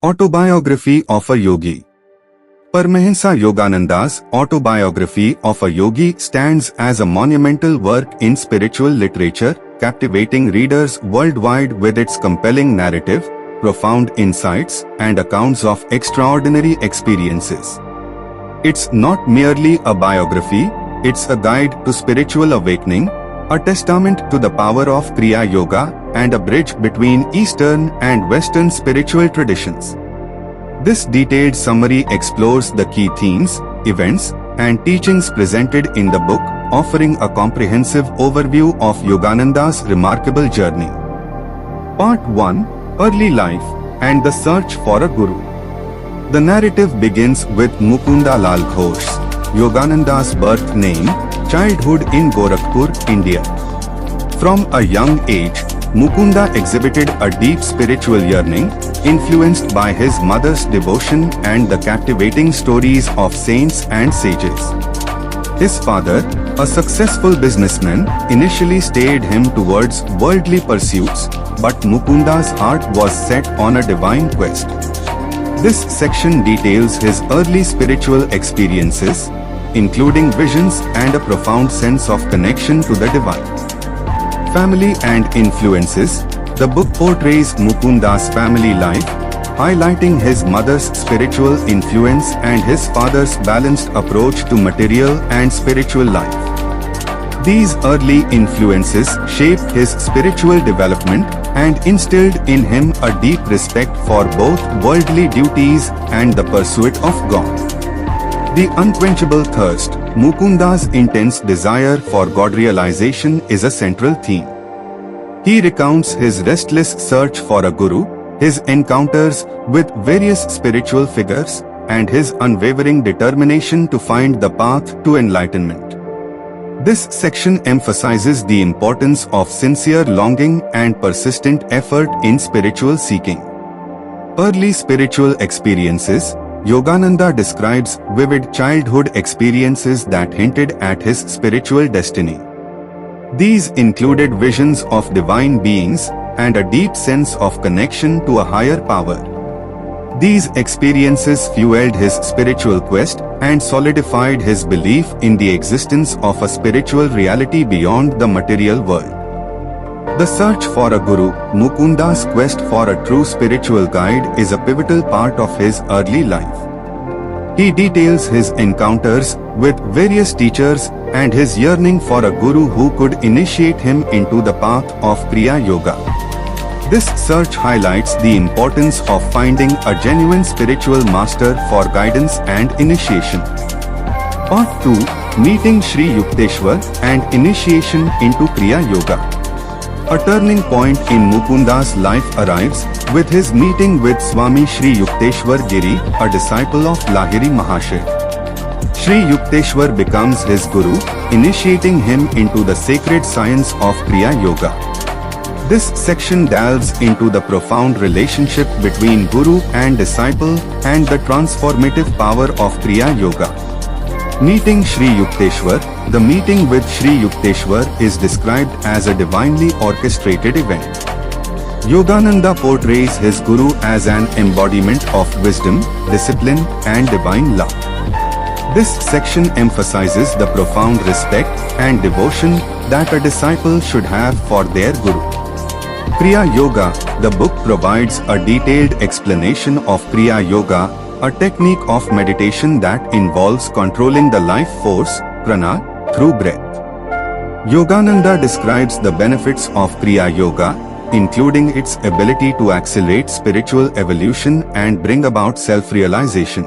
Autobiography of a Yogi. Paramahansa Yogananda's Autobiography of a Yogi stands as a monumental work in spiritual literature, captivating readers worldwide with its compelling narrative, profound insights, and accounts of extraordinary experiences. It's not merely a biography, it's a guide to spiritual awakening, a testament to the power of Kriya Yoga, and a bridge between Eastern and Western spiritual traditions. This detailed summary explores the key themes, events, and teachings presented in the book, offering a comprehensive overview of Yogananda's remarkable journey. Part 1: Early Life and the Search for a Guru. The narrative begins with Mukunda Lal Ghosh, Yogananda's birth name, childhood in Gorakhpur, India. From a young age, Mukunda exhibited a deep spiritual yearning, influenced by his mother's devotion and the captivating stories of saints and sages. His father, a successful businessman, initially steered him towards worldly pursuits, but Mukunda's heart was set on a divine quest. This section details his early spiritual experiences, including visions and a profound sense of connection to the divine. Family and influences. The book portrays Mukunda's family life, highlighting his mother's spiritual influence and his father's balanced approach to material and spiritual life. These early influences shaped his spiritual development and instilled in him a deep respect for both worldly duties and the pursuit of God. The unquenchable thirst. Mukunda's intense desire for God realization is a central theme. He recounts his restless search for a guru, his encounters with various spiritual figures, and his unwavering determination to find the path to enlightenment. This section emphasizes the importance of sincere longing and persistent effort in spiritual seeking. Early spiritual experiences. Yogananda describes vivid childhood experiences that hinted at his spiritual destiny. These included visions of divine beings and a deep sense of connection to a higher power. These experiences fueled his spiritual quest and solidified his belief in the existence of a spiritual reality beyond the material world. The search for a guru. Mukunda's quest for a true spiritual guide is a pivotal part of his early life. He details his encounters with various teachers and his yearning for a guru who could initiate him into the path of Kriya Yoga. This search highlights the importance of finding a genuine spiritual master for guidance and initiation. Part 2: Meeting Sri Yukteswar and Initiation into Kriya Yoga. A turning point in Mukunda's life arrives with his meeting with Swami Sri Yukteswar Giri, a disciple of Lahiri Mahashay. Sri Yukteswar becomes his guru, initiating him into the sacred science of Kriya Yoga. This section delves into the profound relationship between guru and disciple and the transformative power of Kriya Yoga. Meeting Sri Yukteswar. The meeting with Sri Yukteswar is described as a divinely orchestrated event. Yogananda portrays his guru as an embodiment of wisdom, discipline, and divine love. This section emphasizes the profound respect and devotion that a disciple should have for their guru. Kriya Yoga. The book provides a detailed explanation of Kriya Yoga, a technique of meditation that involves controlling the life force, prana, through breath. Yogananda describes the benefits of Kriya Yoga, including its ability to accelerate spiritual evolution and bring about self-realization.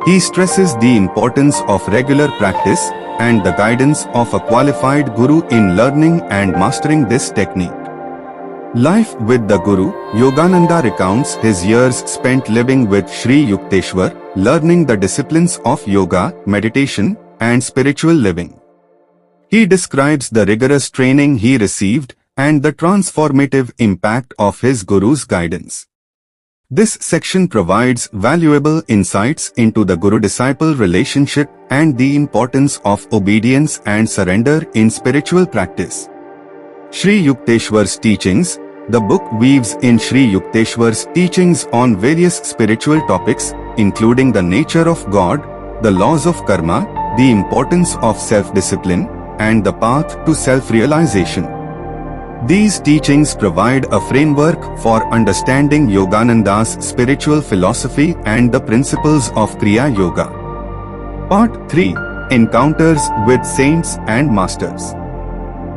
He stresses the importance of regular practice and the guidance of a qualified guru in learning and mastering this technique. Life with the Guru. Yogananda recounts his years spent living with Sri Yukteswar, learning the disciplines of yoga, meditation, and spiritual living. He describes the rigorous training he received and the transformative impact of his Guru's guidance. This section provides valuable insights into the Guru-disciple relationship and the importance of obedience and surrender in spiritual practice. Sri Yukteswar's teachings. The book weaves in Sri Yukteswar's teachings on various spiritual topics, including the nature of God, the laws of karma, the importance of self-discipline, and the path to self-realization. These teachings provide a framework for understanding Yogananda's spiritual philosophy and the principles of Kriya Yoga. Part 3. Encounters with Saints and Masters.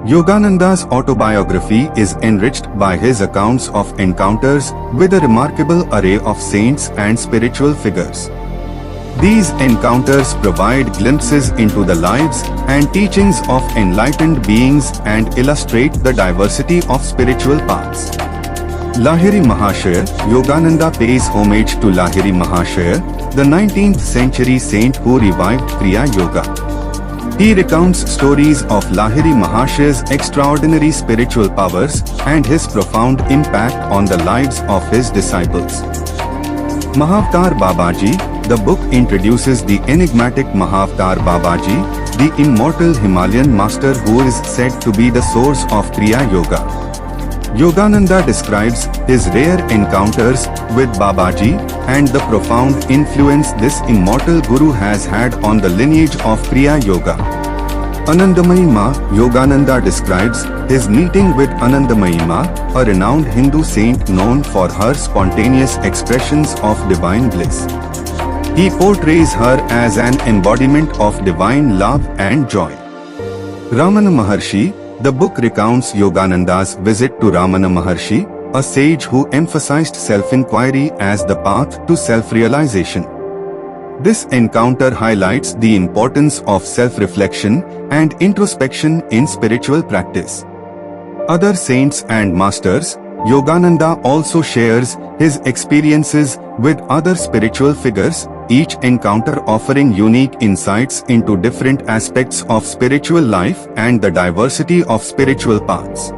Yogananda's autobiography is enriched by his accounts of encounters with a remarkable array of saints and spiritual figures. These encounters provide glimpses into the lives and teachings of enlightened beings and illustrate the diversity of spiritual paths. Lahiri Mahashaya. Yogananda pays homage to Lahiri Mahashaya, the 19th century saint who revived Kriya Yoga. He recounts stories of Lahiri Mahashaya's extraordinary spiritual powers and his profound impact on the lives of his disciples. Mahavtar Babaji. The book introduces the enigmatic Mahavtar Babaji, the immortal Himalayan master who is said to be the source of Kriya Yoga. Yogananda describes his rare encounters with Babaji and the profound influence this immortal guru has had on the lineage of Kriya Yoga. Anandamayi Ma. Yogananda describes his meeting with Anandamayi Ma, a renowned Hindu saint known for her spontaneous expressions of divine bliss. He portrays her as an embodiment of divine love and joy. Ramana Maharshi. The book recounts Yogananda's visit to Ramana Maharshi, a sage who emphasized self-inquiry as the path to self-realization. This encounter highlights the importance of self-reflection and introspection in spiritual practice. Other saints and masters. Yogananda also shares his experiences with other spiritual figures, each encounter offering unique insights into different aspects of spiritual life and the diversity of spiritual paths.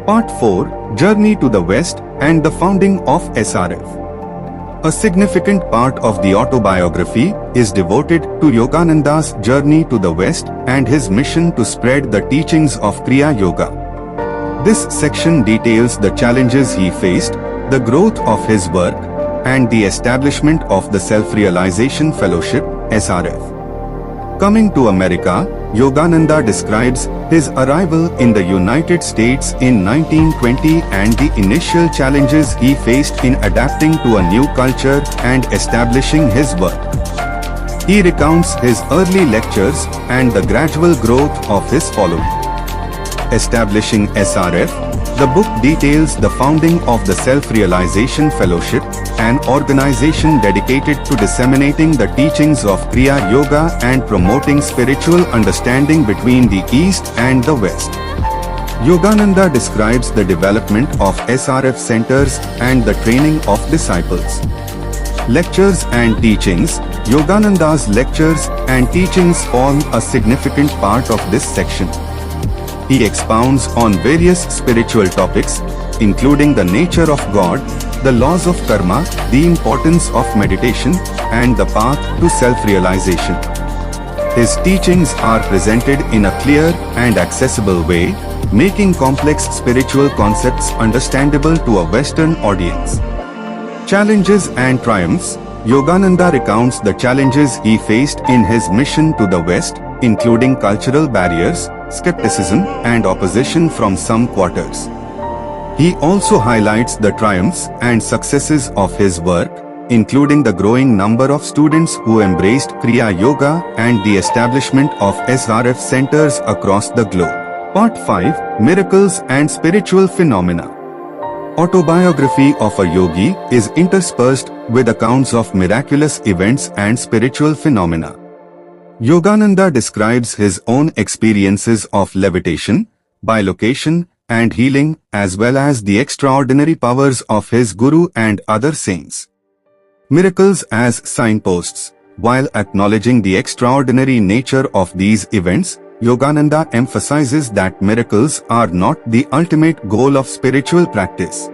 Part 4. Journey to the West and the founding of SRF. A significant part of the autobiography is devoted to Yogananda's journey to the West and his mission to spread the teachings of Kriya Yoga. This section details the challenges he faced, the growth of his work, and the establishment of the Self-Realization Fellowship, SRF. Coming to America, Yogananda describes his arrival in the United States in 1920 and the initial challenges he faced in adapting to a new culture and establishing his work. He recounts his early lectures and the gradual growth of his following. Establishing SRF. The book details the founding of the Self-Realization Fellowship, an organization dedicated to disseminating the teachings of Kriya Yoga and promoting spiritual understanding between the East and the West. Yogananda describes the development of SRF centers and the training of disciples. Lectures and teachings. Yogananda's lectures and teachings form a significant part of this section. He expounds on various spiritual topics, including the nature of God, the laws of karma, the importance of meditation, and the path to self-realization. His teachings are presented in a clear and accessible way, making complex spiritual concepts understandable to a Western audience. Challenges and triumphs. Yogananda recounts the challenges he faced in his mission to the West, including cultural barriers, skepticism, and opposition from some quarters. He also highlights the triumphs and successes of his work, including the growing number of students who embraced Kriya Yoga and the establishment of SRF centers across the globe. Part 5. Miracles and Spiritual Phenomena. Autobiography of a Yogi is interspersed with accounts of miraculous events and spiritual phenomena. Yogananda describes his own experiences of levitation, bilocation, and healing, as well as the extraordinary powers of his guru and other saints. Miracles as signposts. While acknowledging the extraordinary nature of these events, Yogananda emphasizes that miracles are not the ultimate goal of spiritual practice.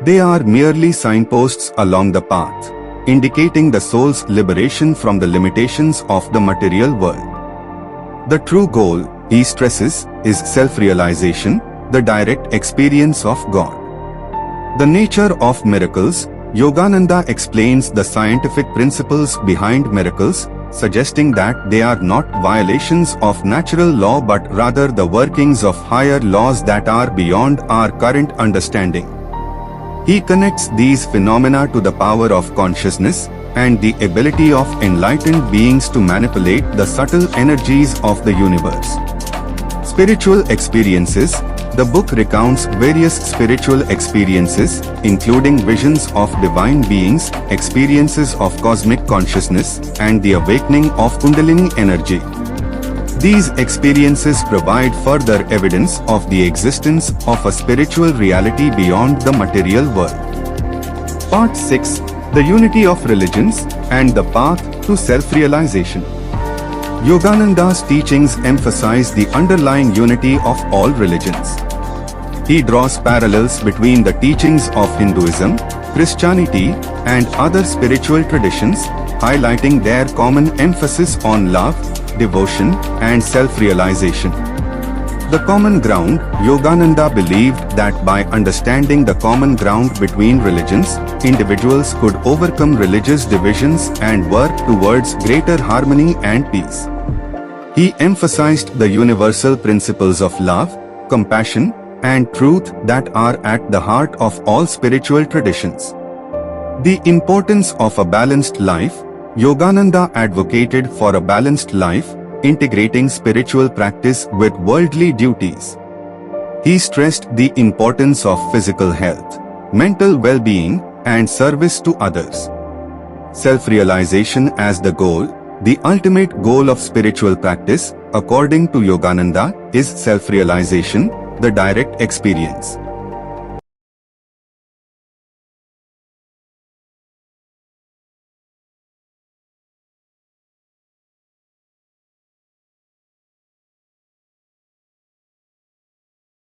They are merely signposts along the path, indicating the soul's liberation from the limitations of the material world. The true goal, he stresses, is self-realization, the direct experience of God. The nature of miracles. Yogananda explains the scientific principles behind miracles, suggesting that they are not violations of natural law but rather the workings of higher laws that are beyond our current understanding. He connects these phenomena to the power of consciousness and the ability of enlightened beings to manipulate the subtle energies of the universe. Spiritual experiences. The book recounts various spiritual experiences, including visions of divine beings, experiences of cosmic consciousness, and the awakening of Kundalini energy. These experiences provide further evidence of the existence of a spiritual reality beyond the material world. Part 6. The Unity of Religions and the Path to Self-Realization. Yogananda's teachings emphasize the underlying unity of all religions. He draws parallels between the teachings of Hinduism, Christianity, and other spiritual traditions, highlighting their common emphasis on love, devotion, and self-realization. The common ground. Yogananda believed that by understanding the common ground between religions, individuals could overcome religious divisions and work towards greater harmony and peace. He emphasized the universal principles of love, compassion, and truth that are at the heart of all spiritual traditions. The importance of a balanced life. Yogananda advocated for a balanced life, integrating spiritual practice with worldly duties. He stressed the importance of physical health, mental well-being, and service to others. Self-realization as the goal. The ultimate goal of spiritual practice, according to Yogananda, is self-realization, the direct experience